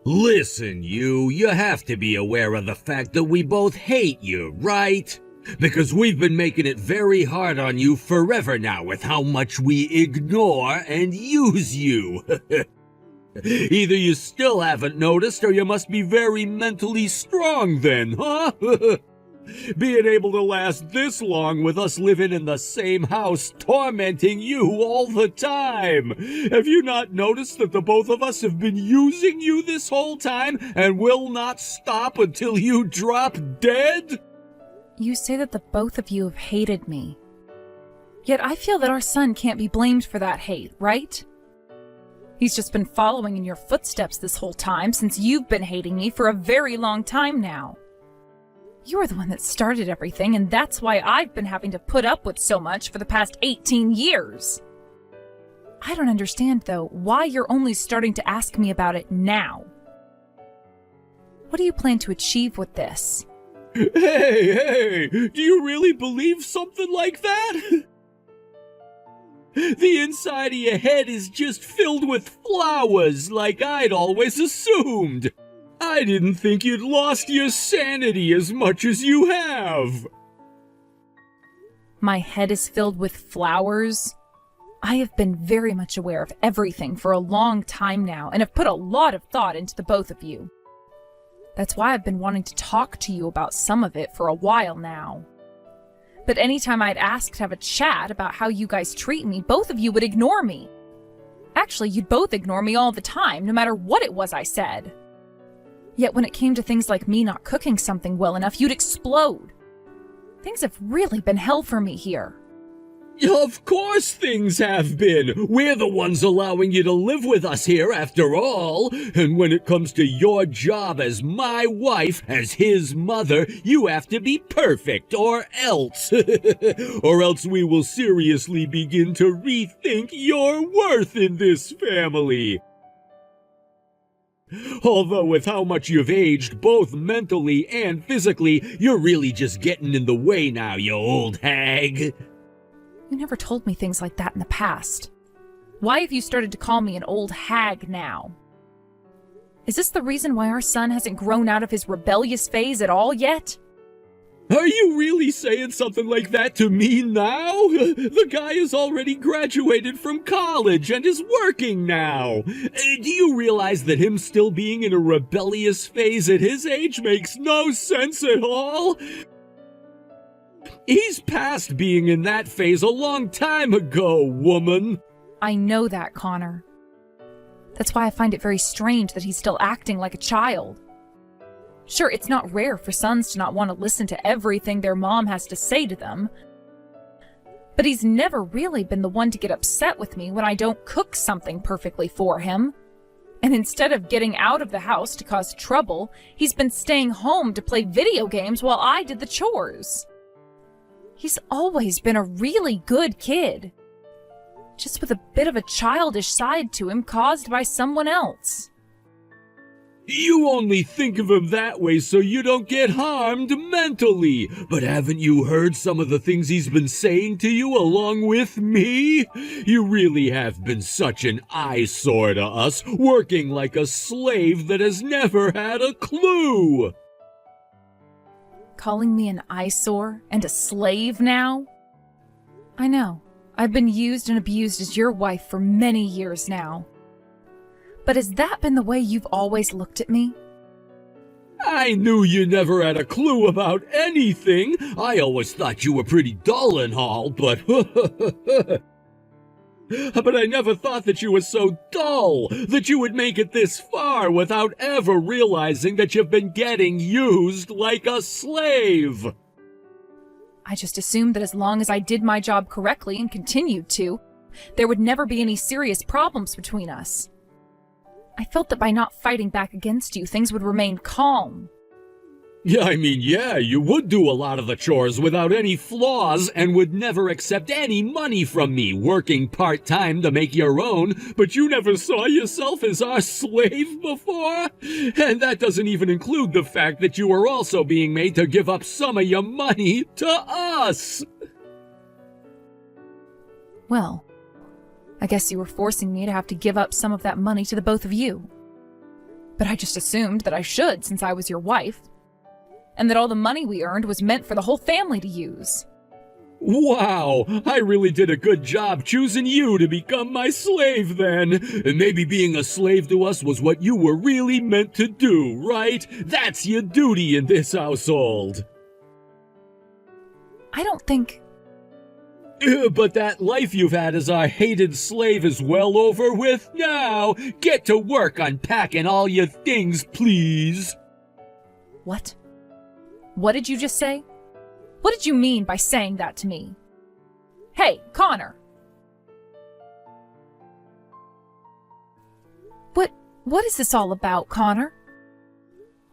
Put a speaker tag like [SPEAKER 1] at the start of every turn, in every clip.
[SPEAKER 1] Listen, you have to be aware of the fact that we both hate you, right? Because we've been making it very hard on you forever now with how much we ignore and use you. Either you still haven't noticed or you must be very mentally strong then, huh? Being able to last this long with us living in the same house, tormenting you all the time. Have you not noticed that the both of us have been using you this whole time and will not stop until you drop dead?
[SPEAKER 2] You say that the both of you have hated me. Yet I feel that our son can't be blamed for that hate, right? He's just been following in your footsteps this whole time since you've been hating me for a very long time now. You're the one that started everything, and that's why I've been having to put up with so much for the past 18 years. I don't understand, though, why you're only starting to ask me about it now. What do you plan to achieve with this?
[SPEAKER 1] Hey, do you really believe something like that? The inside of your head is just filled with flowers, like I'd always assumed. I didn't think you'd lost your sanity as much as you have.
[SPEAKER 2] My head is filled with flowers? I have been very much aware of everything for a long time now, and have put a lot of thought into the both of you. That's why I've been wanting to talk to you about some of it for a while now. But anytime I'd ask to have a chat about how you guys treat me, both of you would ignore me. Actually, you'd both ignore me all the time, no matter what it was I said. Yet when it came to things like me not cooking something well enough, you'd explode. Things have really been hell for me here.
[SPEAKER 1] Of course things have been. We're the ones allowing you to live with us here after all. And when it comes to your job as my wife, as his mother, you have to be perfect or else. Or else we will seriously begin to rethink your worth in this family. Although with how much you've aged, both mentally and physically, you're really just getting in the way now, you old hag.
[SPEAKER 2] You never told me things like that in the past. Why have you started to call me an old hag now? Is this the reason why our son hasn't grown out of his rebellious phase at all yet?
[SPEAKER 1] Are you really saying something like that to me now? The guy has already graduated from college and is working now. Do you realize that him still being in a rebellious phase at his age makes no sense at all? He's past being in that phase a long time ago, woman.
[SPEAKER 2] I know that, Connor. That's why I find it very strange that he's still acting like a child. Sure, it's not rare for sons to not want to listen to everything their mom has to say to them. But he's never really been the one to get upset with me when I don't cook something perfectly for him. And instead of getting out of the house to cause trouble, he's been staying home to play video games while I did the chores. He's always been a really good kid, just with a bit of a childish side to him caused by someone else.
[SPEAKER 1] You only think of him that way so you don't get harmed mentally. But haven't you heard some of the things he's been saying to you along with me? You really have been such an eyesore to us, working like a slave that has never had a clue.
[SPEAKER 2] Calling me an eyesore and a slave now? I know. I've been used and abused as your wife for many years now. But has that been the way you've always looked at me?
[SPEAKER 1] I knew you never had a clue about anything. I always thought you were pretty dull and all, but I never thought that you were so dull, that you would make it this far without ever realizing that you've been getting used like a slave.
[SPEAKER 2] I just assumed that as long as I did my job correctly and continued to, there would never be any serious problems between us. I felt that by not fighting back against you, things would remain calm.
[SPEAKER 1] Yeah, you would do a lot of the chores without any flaws and would never accept any money from me, working part-time to make your own, but you never saw yourself as our slave before? And that doesn't even include the fact that you were also being made to give up some of your money to us!
[SPEAKER 2] Well, I guess you were forcing me to have to give up some of that money to the both of you. But I just assumed that I should since I was your wife, and that all the money we earned was meant for the whole family to use.
[SPEAKER 1] Wow, I really did a good job choosing you to become my slave then. And maybe being a slave to us was what you were really meant to do, right? That's your duty in this household.
[SPEAKER 2] I don't think...
[SPEAKER 1] But that life you've had as our hated slave is well over with now. Get to work unpacking all your things, please.
[SPEAKER 2] What? What did you just say? What did you mean by saying that to me? Hey, Connor! What is this all about, Connor?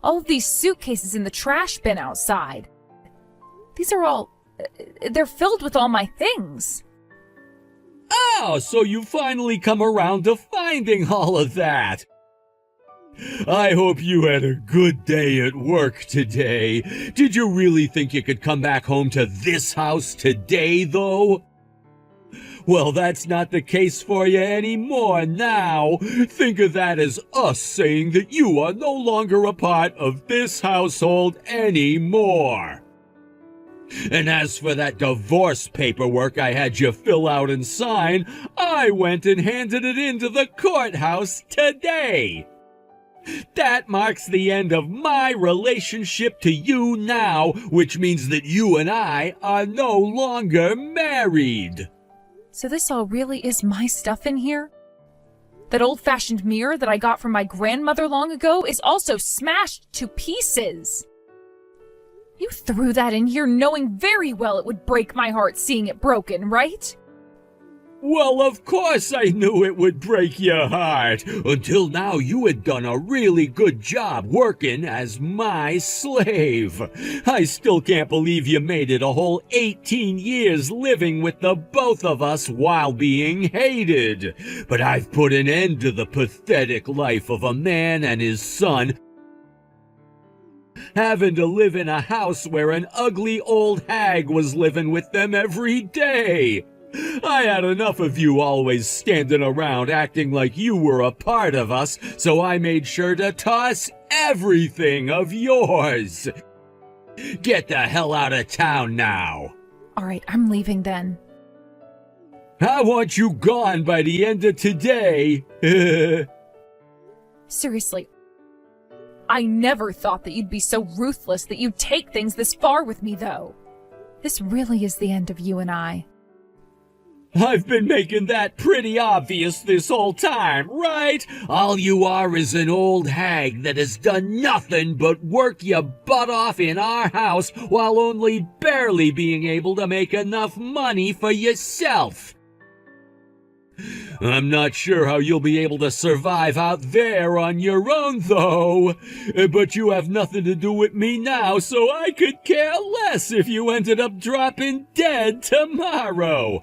[SPEAKER 2] All of these suitcases in the trash bin outside. These are all... they're filled with all my things.
[SPEAKER 1] Oh, so you finally come around to finding all of that. I hope you had a good day at work today. Did you really think you could come back home to this house today, though? Well, that's not the case for you anymore now. Think of that as us saying that you are no longer a part of this household anymore. And as for that divorce paperwork I had you fill out and sign, I went and handed it into the courthouse today. That marks the end of my relationship to you now, which means that you and I are no longer married.
[SPEAKER 2] So this all really is my stuff in here? That old-fashioned mirror that I got from my grandmother long ago is also smashed to pieces. You threw that in here knowing very well it would break my heart seeing it broken, right?
[SPEAKER 1] Well, of course I knew it would break your heart. Until now, you had done a really good job working as my slave. I still can't believe you made it a whole 18 years living with the both of us while being hated. But I've put an end to the pathetic life of a man and his son having to live in a house where an ugly old hag was living with them every day. I had enough of you always standing around acting like you were a part of us, so I made sure to toss everything of yours. Get the hell out of town now.
[SPEAKER 2] All right, I'm leaving then.
[SPEAKER 1] I want you gone by the end of today.
[SPEAKER 2] Seriously, I never thought that you'd be so ruthless that you'd take things this far with me, though. This really is the end of you and I.
[SPEAKER 1] I've been making that pretty obvious this whole time, right? All you are is an old hag that has done nothing but work your butt off in our house while only barely being able to make enough money for yourself. I'm not sure how you'll be able to survive out there on your own, though. But you have nothing to do with me now, so I could care less if you ended up dropping dead tomorrow.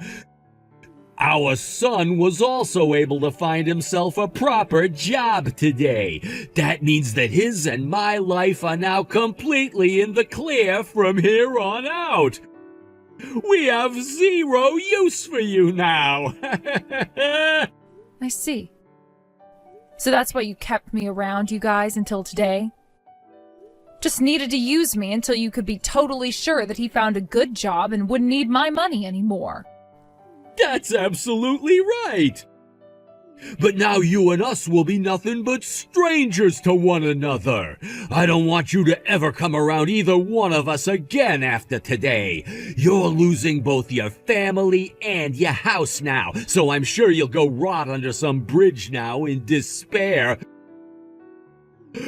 [SPEAKER 1] Our son was also able to find himself a proper job today. That means that his and my life are now completely in the clear from here on out. We have zero use for you now.
[SPEAKER 2] I see. So that's why you kept me around, you guys, until today? Just needed to use me until you could be totally sure that he found a good job and wouldn't need my money anymore.
[SPEAKER 1] That's absolutely right. But now you and us will be nothing but strangers to one another. I don't want you to ever come around either one of us again after today. You're losing both your family and your house now, so I'm sure you'll go rot under some bridge now in despair.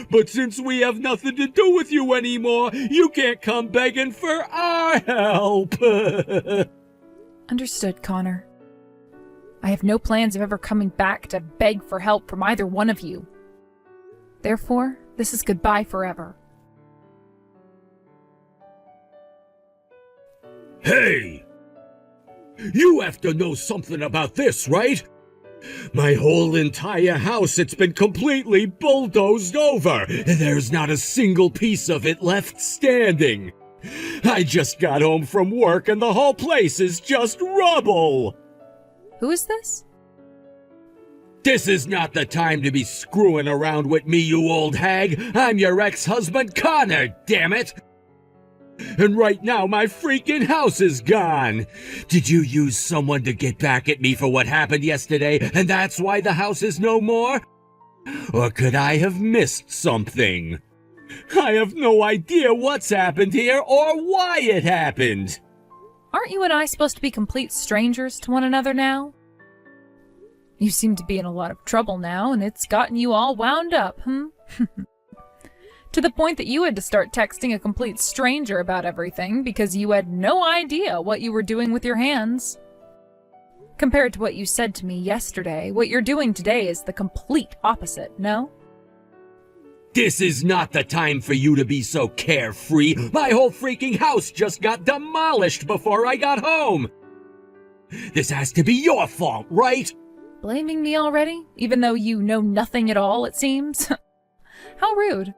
[SPEAKER 1] But since we have nothing to do with you anymore, you can't come begging for our help.
[SPEAKER 2] Understood, Connor. I have no plans of ever coming back to beg for help from either one of you. Therefore, this is goodbye forever.
[SPEAKER 1] Hey! You have to know something about this, right? My whole entire house, it's been completely bulldozed over. There's not a single piece of it left standing. I just got home from work and the whole place is just rubble.
[SPEAKER 2] Who is this?
[SPEAKER 1] This is not the time to be screwing around with me, you old hag. I'm your ex-husband, Connor, damn it! And right now, my freaking house is gone. Did you use someone to get back at me for what happened yesterday, and that's why the house is no more? Or could I have missed something? I have no idea what's happened here or why it happened.
[SPEAKER 2] Aren't you and I supposed to be complete strangers to one another now? You seem to be in a lot of trouble now, and it's gotten you all wound up, To the point that you had to start texting a complete stranger about everything because you had no idea what you were doing with your hands. Compared to what you said to me yesterday, what you're doing today is the complete opposite, no?
[SPEAKER 1] This is not the time for you to be so carefree. My whole freaking house just got demolished before I got home. This has to be your fault, right?
[SPEAKER 2] Blaming me already? Even though you know nothing at all, it seems? How rude.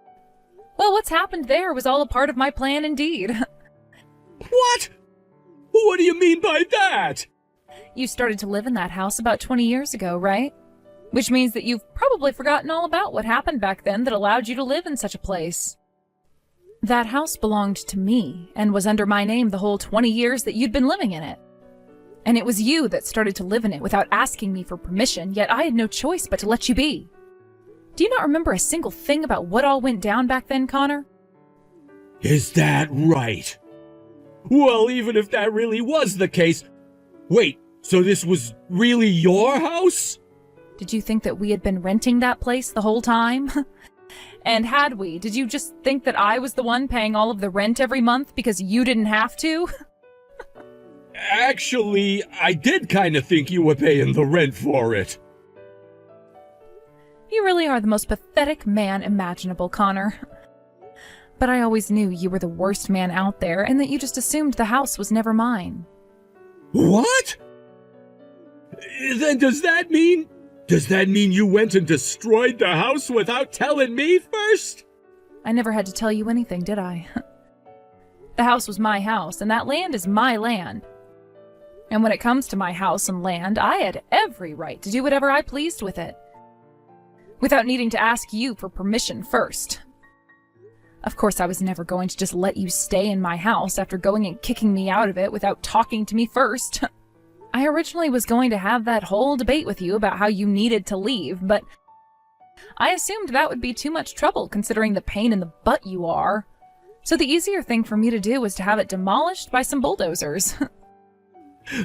[SPEAKER 2] Well, what's happened there was all a part of my plan indeed.
[SPEAKER 1] What? What do you mean by that?
[SPEAKER 2] You started to live in that house about 20 years ago, right? Which means that you've probably forgotten all about what happened back then that allowed you to live in such a place. That house belonged to me and was under my name the whole 20 years that you'd been living in it. And it was you that started to live in it without asking me for permission, yet I had no choice but to let you be. Do you not remember a single thing about what all went down back then, Connor?
[SPEAKER 1] Is that right? Well, even if that really was the case... Wait, so this was really your house?
[SPEAKER 2] Did you think that we had been renting that place the whole time? And had we, did you just think that I was the one paying all of the rent every month because you didn't have to?
[SPEAKER 1] Actually, I did kind of think you were paying the rent for it.
[SPEAKER 2] You really are the most pathetic man imaginable, Connor. But I always knew you were the worst man out there and that you just assumed the house was never mine.
[SPEAKER 1] What? Then does that mean you went and destroyed the house without telling me first?
[SPEAKER 2] I never had to tell you anything, did I? The house was my house, and that land is my land. And when it comes to my house and land, I had every right to do whatever I pleased with it, without needing to ask you for permission first. Of course, I was never going to just let you stay in my house after going and kicking me out of it without talking to me first. I originally was going to have that whole debate with you about how you needed to leave, but I assumed that would be too much trouble considering the pain in the butt you are. So the easier thing for me to do was to have it demolished by some bulldozers.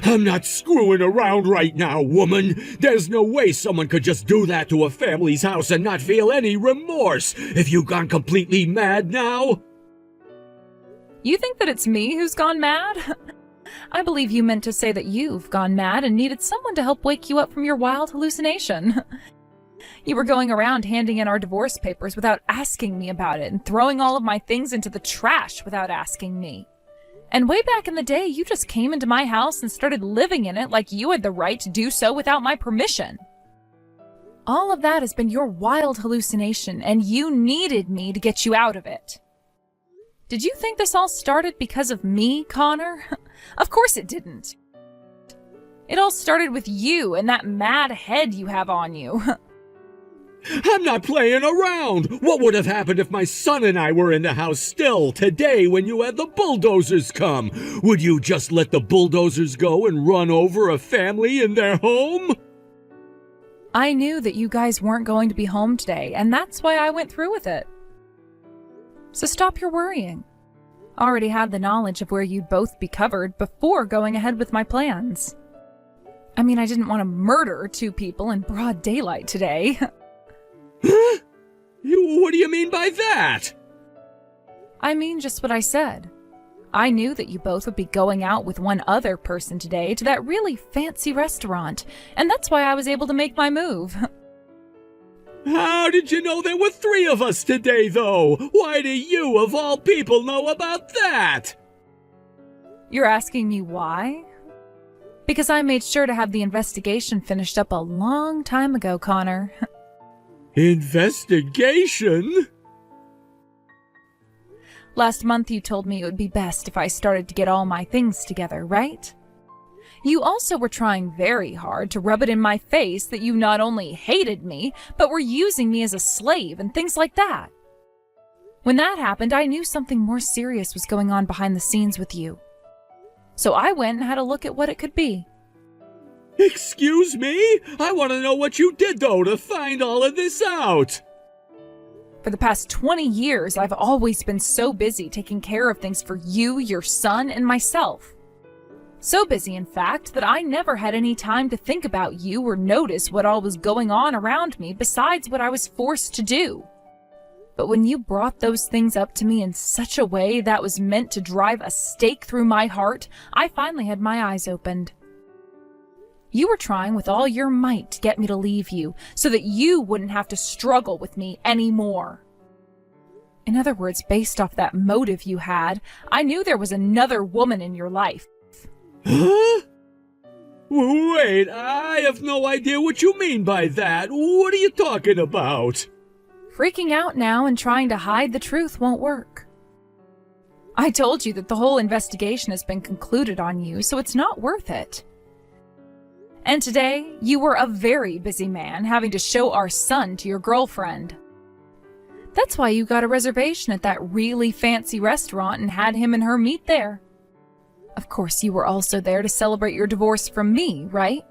[SPEAKER 1] I'm not screwing around right now, woman. There's no way someone could just do that to a family's house and not feel any remorse. Have you gone completely mad now?
[SPEAKER 2] You think that it's me who's gone mad? I believe you meant to say that you've gone mad and needed someone to help wake you up from your wild hallucination. You were going around handing in our divorce papers without asking me about it and throwing all of my things into the trash without asking me. And way back in the day, you just came into my house and started living in it like you had the right to do so without my permission. All of that has been your wild hallucination, and you needed me to get you out of it. Did you think this all started because of me, Connor? Of course it didn't. It all started with you and that mad head you have on you.
[SPEAKER 1] I'm not playing around! What would have happened if my son and I were in the house still today when you had the bulldozers come? Would you just let the bulldozers go and run over a family in their home?
[SPEAKER 2] I knew that you guys weren't going to be home today, and that's why I went through with it. So stop your worrying. I already had the knowledge of where you'd both be covered before going ahead with my plans. I mean, I didn't want to murder two people in broad daylight today.
[SPEAKER 1] Huh? What do you mean by that?
[SPEAKER 2] I mean just what I said. I knew that you both would be going out with one other person today to that really fancy restaurant, and that's why I was able to make my move.
[SPEAKER 1] How did you know there were 3 of us today, though? Why do you, of all people, know about that?
[SPEAKER 2] You're asking me why? Because I made sure to have the investigation finished up a long time ago, Connor.
[SPEAKER 1] Investigation?
[SPEAKER 2] Last month you told me it would be best if I started to get all my things together, right? You also were trying very hard to rub it in my face that you not only hated me, but were using me as a slave and things like that. When that happened, I knew something more serious was going on behind the scenes with you. So I went and had a look at what it could be.
[SPEAKER 1] Excuse me? I want to know what you did, though, to find all of this out.
[SPEAKER 2] For the past 20 years, I've always been so busy taking care of things for you, your son, and myself. So busy, in fact, that I never had any time to think about you or notice what all was going on around me besides what I was forced to do. But when you brought those things up to me in such a way that was meant to drive a stake through my heart, I finally had my eyes opened. You were trying with all your might to get me to leave you so that you wouldn't have to struggle with me anymore. In other words, based off that motive you had, I knew there was another woman in your life.
[SPEAKER 1] Huh? Wait, I have no idea what you mean by that. What are you talking about?
[SPEAKER 2] Freaking out now and trying to hide the truth won't work. I told you that the whole investigation has been concluded on you, so it's not worth it. And today, you were a very busy man having to show our son to your girlfriend. That's why you got a reservation at that really fancy restaurant and had him and her meet there. Of course, you were also there to celebrate your divorce from me, right?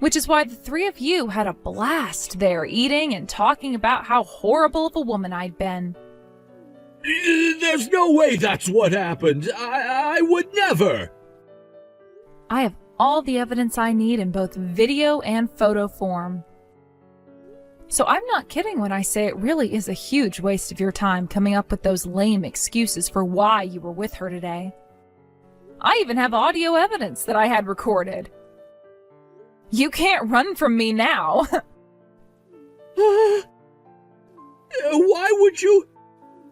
[SPEAKER 2] Which is why the three of you had a blast there eating and talking about how horrible of a woman I'd been.
[SPEAKER 1] There's no way that's what happened. I would never.
[SPEAKER 2] I have all the evidence I need in both video and photo form. So I'm not kidding when I say it really is a huge waste of your time coming up with those lame excuses for why you were with her today. I even have audio evidence that I had recorded. You can't run from me now.
[SPEAKER 1] Why would you?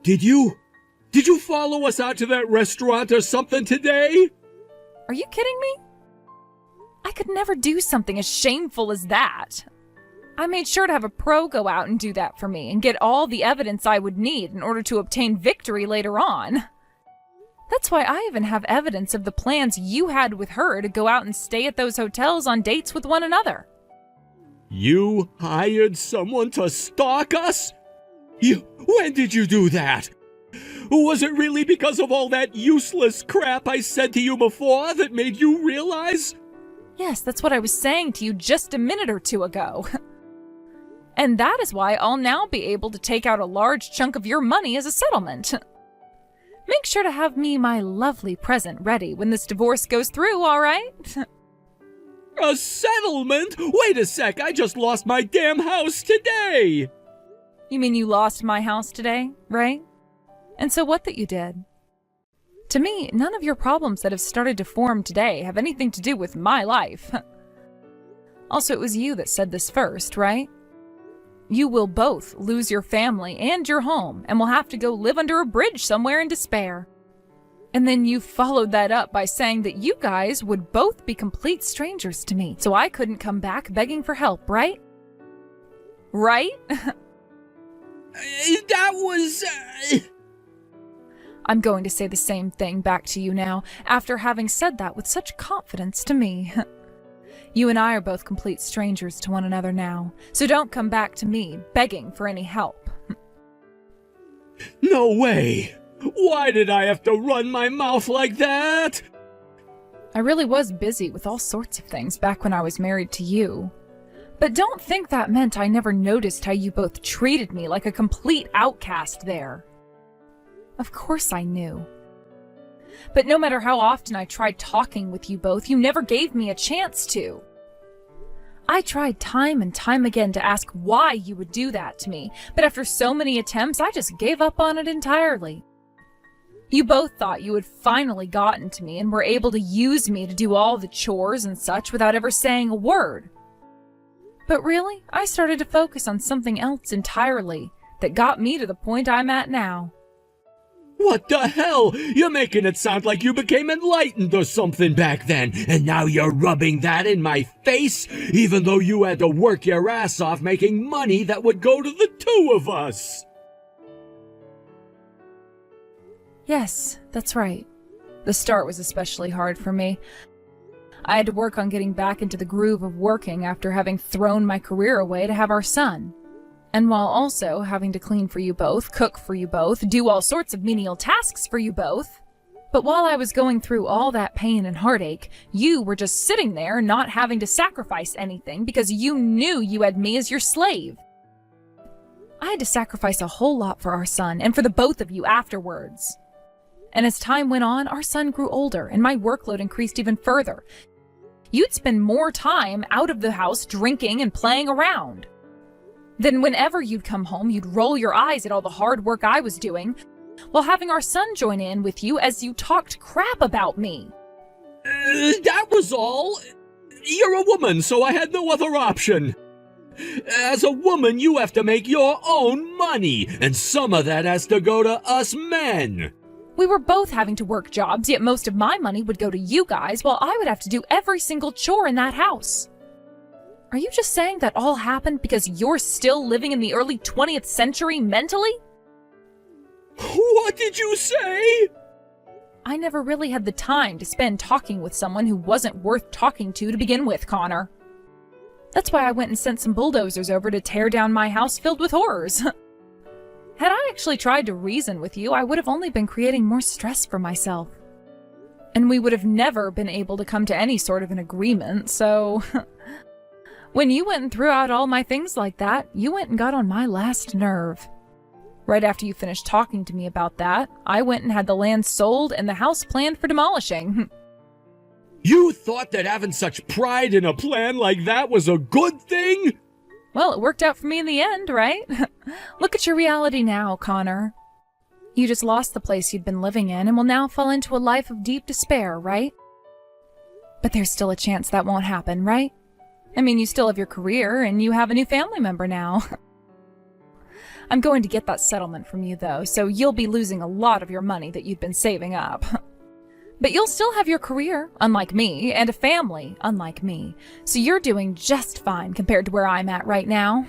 [SPEAKER 1] Did you follow us out to that restaurant or something today?
[SPEAKER 2] Are you kidding me? I could never do something as shameful as that. I made sure to have a pro go out and do that for me and get all the evidence I would need in order to obtain victory later on. That's why I even have evidence of the plans you had with her to go out and stay at those hotels on dates with one another.
[SPEAKER 1] You hired someone to stalk us? When did you do that? Was it really because of all that useless crap I said to you before that made you realize?
[SPEAKER 2] Yes, that's what I was saying to you just a minute or two ago. And that is why I'll now be able to take out a large chunk of your money as a settlement. Make sure to have me my lovely present ready when this divorce goes through, all right?
[SPEAKER 1] A settlement? Wait a sec, I just lost my damn house today!
[SPEAKER 2] You mean you lost my house today, right? And so what that you did? To me, none of your problems that have started to form today have anything to do with my life. Also, it was you that said this first, right? You will both lose your family and your home and will have to go live under a bridge somewhere in despair. And then you followed that up by saying that you guys would both be complete strangers to me, so I couldn't come back begging for help, right? Right?
[SPEAKER 1] That was...
[SPEAKER 2] I'm going to say the same thing back to you now, after having said that with such confidence to me. You and I are both complete strangers to one another now, so don't come back to me begging for any help.
[SPEAKER 1] No way! Why did I have to run my mouth like that?
[SPEAKER 2] I really was busy with all sorts of things back when I was married to you. But don't think that meant I never noticed how you both treated me like a complete outcast there. Of course I knew. But no matter how often I tried talking with you both, you never gave me a chance to. I tried time and time again to ask why you would do that to me, but after so many attempts, I just gave up on it entirely. You both thought you had finally gotten to me and were able to use me to do all the chores and such without ever saying a word. But really, I started to focus on something else entirely that got me to the point I'm at now.
[SPEAKER 1] What the hell? You're making it sound like you became enlightened or something back then, and now you're rubbing that in my face, even though you had to work your ass off making money that would go to the two of us.
[SPEAKER 2] Yes, that's right. The start was especially hard for me. I had to work on getting back into the groove of working after having thrown my career away to have our son. And while also having to clean for you both, cook for you both, do all sorts of menial tasks for you both. But while I was going through all that pain and heartache, you were just sitting there not having to sacrifice anything because you knew you had me as your slave. I had to sacrifice a whole lot for our son and for the both of you afterwards. And as time went on, our son grew older and my workload increased even further. You'd spend more time out of the house drinking and playing around. Then whenever you'd come home, you'd roll your eyes at all the hard work I was doing, while having our son join in with you as you talked crap about me.
[SPEAKER 1] That was all. You're a woman, so I had no other option. As a woman, you have to make your own money, and some of that has to go to us men.
[SPEAKER 2] We were both having to work jobs, yet most of my money would go to you guys, while I would have to do every single chore in that house. Are you just saying that all happened because you're still living in the early 20th century mentally?
[SPEAKER 1] What did you say?
[SPEAKER 2] I never really had the time to spend talking with someone who wasn't worth talking to begin with, Connor. That's why I went and sent some bulldozers over to tear down my house filled with horrors. Had I actually tried to reason with you, I would have only been creating more stress for myself. And we would have never been able to come to any sort of an agreement, so... When you went and threw out all my things like that, you went and got on my last nerve. Right after you finished talking to me about that, I went and had the land sold and the house planned for demolishing.
[SPEAKER 1] You thought that having such pride in a plan like that was a good thing?
[SPEAKER 2] Well, it worked out for me in the end, right? Look at your reality now, Connor. You just lost the place you'd been living in and will now fall into a life of deep despair, right? But there's still a chance that won't happen, right? I mean, you still have your career and you have a new family member now. I'm going to get that settlement from you, though, so you'll be losing a lot of your money that you'd been saving up. But you'll still have your career, unlike me, and a family, unlike me. So you're doing just fine compared to where I'm at right now.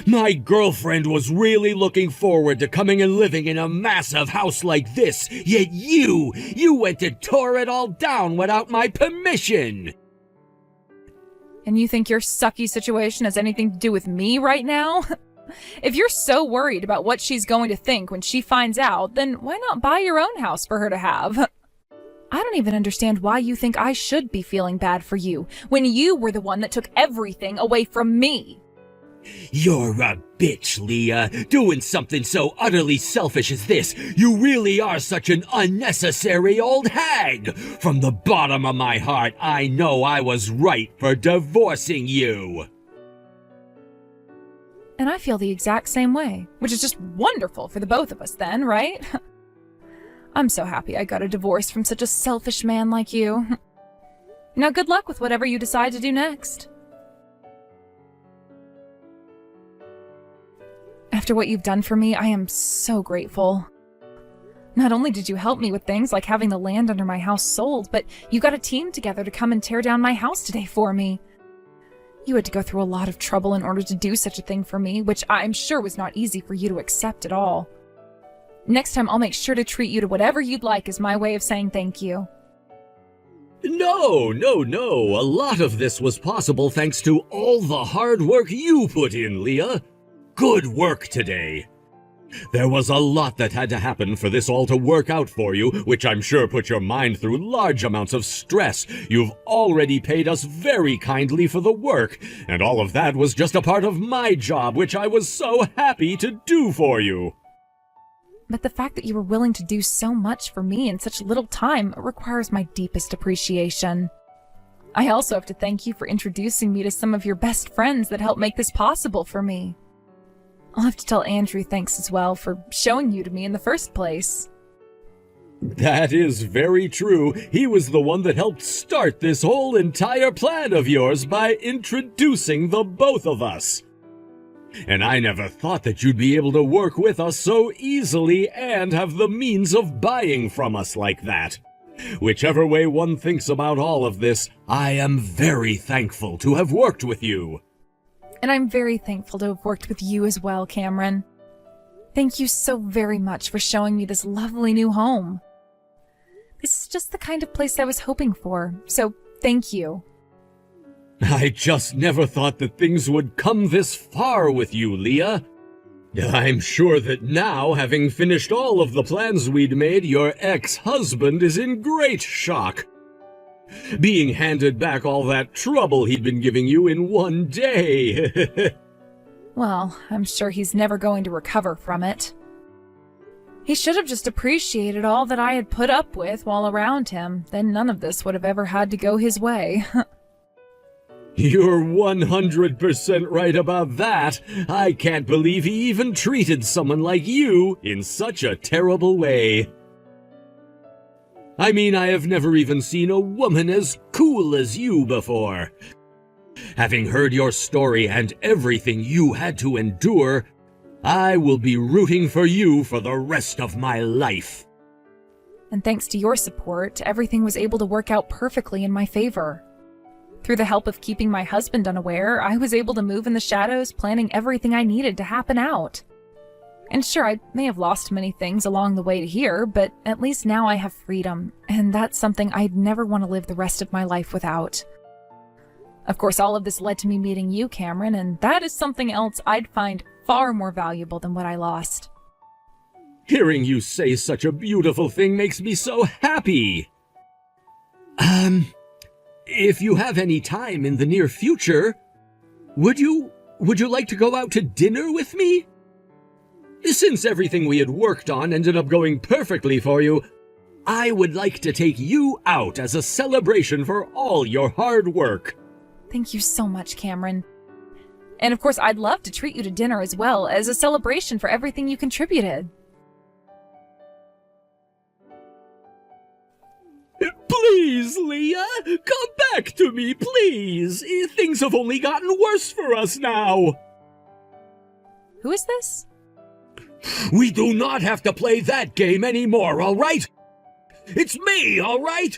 [SPEAKER 1] My girlfriend was really looking forward to coming and living in a massive house like this, yet you went and tore it all down without my permission.
[SPEAKER 2] And you think your sucky situation has anything to do with me right now? If you're so worried about what she's going to think when she finds out, then why not buy your own house for her to have? I don't even understand why you think I should be feeling bad for you, when you were the one that took everything away from me.
[SPEAKER 1] You're a bitch, Leah. Doing something so utterly selfish as this. You really are such an unnecessary old hag. From the bottom of my heart, I know I was right for divorcing you.
[SPEAKER 2] And I feel the exact same way, which is just wonderful for the both of us then, right? I'm so happy I got a divorce from such a selfish man like you. Now good luck with whatever you decide to do next. After what you've done for me, I am so grateful. Not only did you help me with things like having the land under my house sold, but you got a team together to come and tear down my house today for me. You had to go through a lot of trouble in order to do such a thing for me, which I'm sure was not easy for you to accept at all. Next time, I'll make sure to treat you to whatever you'd like as my way of saying thank you.
[SPEAKER 1] No. A lot of this was possible thanks to all the hard work you put in, Leah. Good work today. There was a lot that had to happen for this all to work out for you, which I'm sure put your mind through large amounts of stress. You've already paid us very kindly for the work, and all of that was just a part of my job, which I was so happy to do for you.
[SPEAKER 2] But the fact that you were willing to do so much for me in such little time requires my deepest appreciation. I also have to thank you for introducing me to some of your best friends that helped make this possible for me. I'll have to tell Andrew thanks as well for showing you to me in the first place.
[SPEAKER 1] That is very true. He was the one that helped start this whole entire plan of yours by introducing the both of us. And I never thought that you'd be able to work with us so easily and have the means of buying from us like that. Whichever way one thinks about all of this, I am very thankful to have worked with you.
[SPEAKER 2] And I'm very thankful to have worked with you as well, Cameron. Thank you so very much for showing me this lovely new home. This is just the kind of place I was hoping for, so thank you.
[SPEAKER 1] I just never thought that things would come this far with you, Leah. I'm sure that now, having finished all of the plans we'd made, your ex-husband is in great shock. Being handed back all that trouble he'd been giving you in one day.
[SPEAKER 2] Well, I'm sure he's never going to recover from it. He should have just appreciated all that I had put up with while around him. Then none of this would have ever had to go his way.
[SPEAKER 1] You're 100% right about that. I can't believe he even treated someone like you in such a terrible way. I mean, I have never even seen a woman as cool as you before. Having heard your story and everything you had to endure, I will be rooting for you for the rest of my life.
[SPEAKER 2] And thanks to your support, everything was able to work out perfectly in my favor. Through the help of keeping my husband unaware, I was able to move in the shadows, planning everything I needed to happen out. And sure, I may have lost many things along the way to here, but at least now I have freedom, and that's something I'd never want to live the rest of my life without. Of course, all of this led to me meeting you, Cameron, and that is something else I'd find far more valuable than what I lost.
[SPEAKER 1] Hearing you say such a beautiful thing makes me so happy. If you have any time in the near future, would you like to go out to dinner with me? Since everything we had worked on ended up going perfectly for you, I would like to take you out as a celebration for all your hard work.
[SPEAKER 2] Thank you so much, Cameron. And of course, I'd love to treat you to dinner as well, as a celebration for everything you contributed.
[SPEAKER 1] Please, Leah, come back to me, please. Things have only gotten worse for us now.
[SPEAKER 2] Who is this?
[SPEAKER 1] We do not have to play that game anymore, all right? It's me, all right?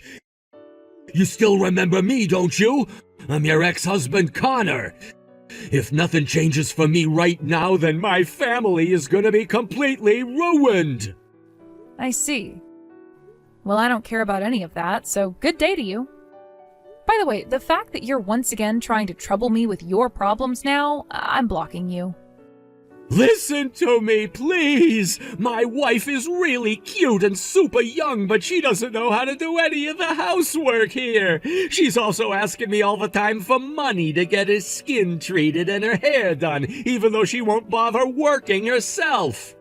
[SPEAKER 1] You still remember me, don't you? I'm your ex-husband, Connor. If nothing changes for me right now, then my family is gonna be completely ruined.
[SPEAKER 2] I see. Well, I don't care about any of that, so good day to you. By the way, the fact that you're once again trying to trouble me with your problems now, I'm blocking you.
[SPEAKER 1] Listen to me, please! My wife is really cute and super young, but she doesn't know how to do any of the housework here. She's also asking me all the time for money to get her skin treated and her hair done, even though she won't bother working herself.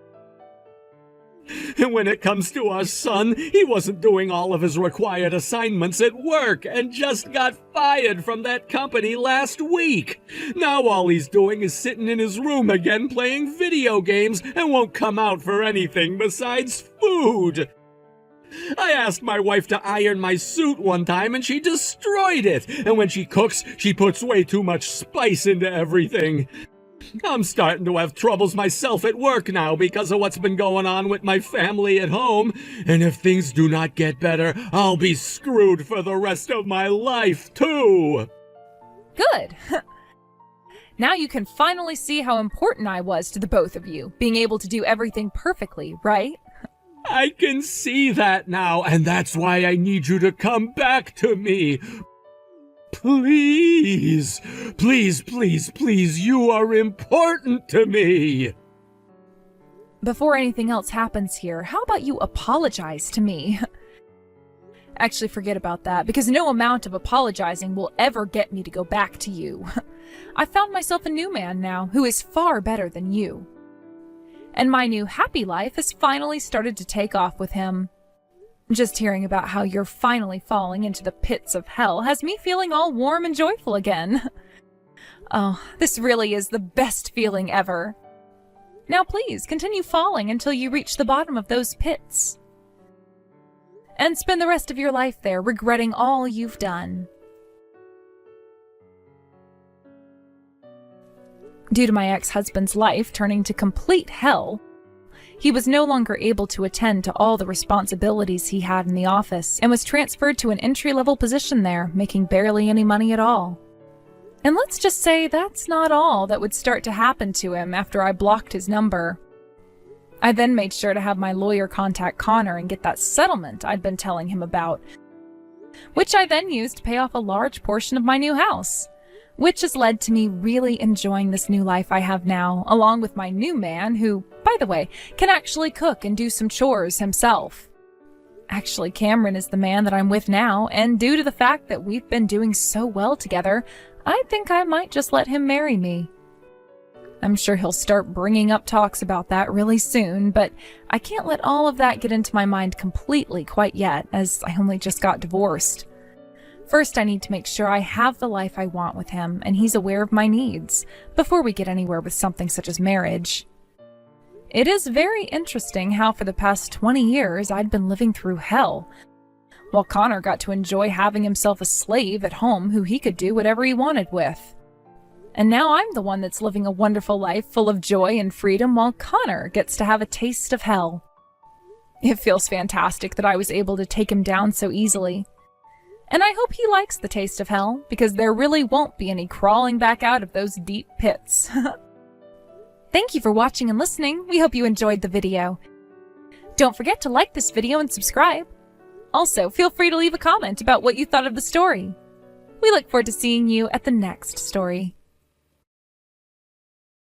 [SPEAKER 1] And when it comes to our son, he wasn't doing all of his required assignments at work and just got fired from that company last week. Now all he's doing is sitting in his room again playing video games and won't come out for anything besides food. I asked my wife to iron my suit one time and she destroyed it. And when she cooks, she puts way too much spice into everything. I'm starting to have troubles myself at work now because of what's been going on with my family at home, and if things do not get better, I'll be screwed for the rest of my life, too.
[SPEAKER 2] Good. Now you can finally see how important I was to the both of you, being able to do everything perfectly, right?
[SPEAKER 1] I can see that now, and that's why I need you to come back to me. Please, please, please, please, you are important to me.
[SPEAKER 2] Before anything else happens here, how about you apologize to me? Actually, forget about that, because no amount of apologizing will ever get me to go back to you. I found myself a new man now, who is far better than you. And my new happy life has finally started to take off with him. Just hearing about how you're finally falling into the pits of hell has me feeling all warm and joyful again. Oh, this really is the best feeling ever. Now please, continue falling until you reach the bottom of those pits. And spend the rest of your life there, regretting all you've done. Due to my ex-husband's life turning to complete hell, he was no longer able to attend to all the responsibilities he had in the office and was transferred to an entry-level position there, making barely any money at all. And let's just say that's not all that would start to happen to him after I blocked his number. I then made sure to have my lawyer contact Connor and get that settlement I'd been telling him about, which I then used to pay off a large portion of my new house, which has led to me really enjoying this new life I have now, along with my new man who, by the way, can actually cook and do some chores himself. Actually, Cameron is the man that I'm with now, and due to the fact that we've been doing so well together, I think I might just let him marry me. I'm sure he'll start bringing up talks about that really soon, but I can't let all of that get into my mind completely quite yet, as I only just got divorced. First, I need to make sure I have the life I want with him, and he's aware of my needs, before we get anywhere with something such as marriage. It is very interesting how for the past 20 years I'd been living through hell, while Connor got to enjoy having himself a slave at home who he could do whatever he wanted with. And now I'm the one that's living a wonderful life full of joy and freedom while Connor gets to have a taste of hell. It feels fantastic that I was able to take him down so easily. And I hope he likes the taste of hell, because there really won't be any crawling back out of those deep pits. Thank you for watching and listening. We hope you enjoyed the video. Don't forget to like this video and subscribe. Also, feel free to leave a comment about what you thought of the story. We look forward to seeing you at the next story.